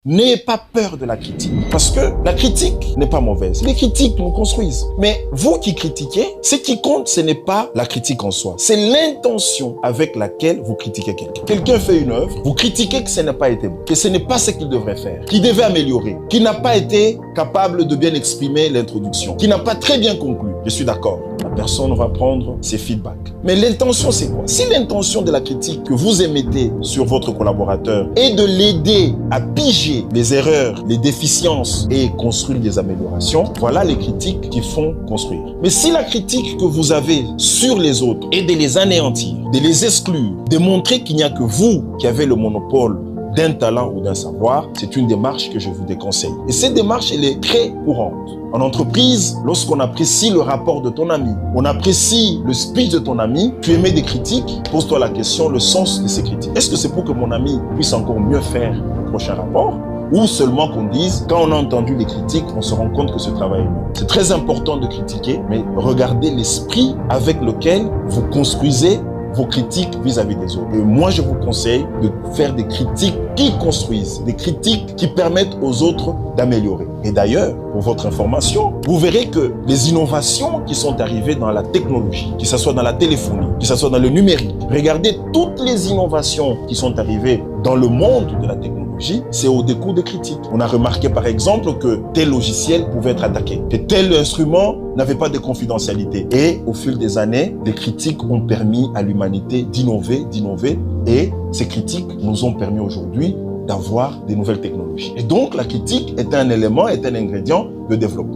N'ayez pas peur de la critique. Parce que la critique n'est pas mauvaise. Les critiques nous construisent. Mais vous qui critiquez, ce qui compte, ce n'est pas la critique en soi. C'est l'intention avec laquelle vous critiquez quelqu'un. Quelqu'un fait une œuvre, vous critiquez que ce n'a pas été bon, que ce n'est pas ce qu'il devrait faire, qu'il devait améliorer, qu'il n'a pas été capable de bien exprimer l'introduction, qu'il n'a pas très bien conclu. Je suis d'accord. La personne va prendre ses feedbacks. Mais l'intention, c'est quoi? Si l'intention de la critique que vous émettez sur votre collaborateur est de l'aider à piger les erreurs, les déficiences et construire des améliorations, voilà les critiques qui font construire. Mais si la critique que vous avez sur les autres est de les anéantir, de les exclure, de montrer qu'il n'y a que vous qui avez le monopole d'un talent ou d'un savoir, c'est une démarche que je vous déconseille. Et cette démarche, elle est très courante. En entreprise, lorsqu'on apprécie le rapport de ton ami, on apprécie le speech de ton ami, tu émets des critiques, pose-toi la question, le sens de ces critiques. Est-ce que c'est pour que mon ami puisse encore mieux faire le prochain rapport? Ou seulement qu'on dise, quand on a entendu les critiques, on se rend compte que ce travail est bon. C'est très important de critiquer, mais regardez l'esprit avec lequel vous construisez vos critiques vis-à-vis des autres. Et moi, je vous conseille de faire des critiques qui construisent, des critiques qui permettent aux autres d'améliorer. Et d'ailleurs, pour votre information, vous verrez que les innovations qui sont arrivées dans la technologie, que ce soit dans la téléphonie, que ce soit dans le numérique, regardez toutes les innovations qui sont arrivées dans le monde de la technologie, c'est au décours de critiques. On a remarqué par exemple que tel logiciel pouvait être attaqué, que tel instrument n'avait pas de confidentialité. Et au fil des années, les critiques ont permis à l'humanité d'innover, et ces critiques nous ont permis aujourd'hui d'avoir des nouvelles technologies. Et donc, la critique est un élément, est un ingrédient de développement.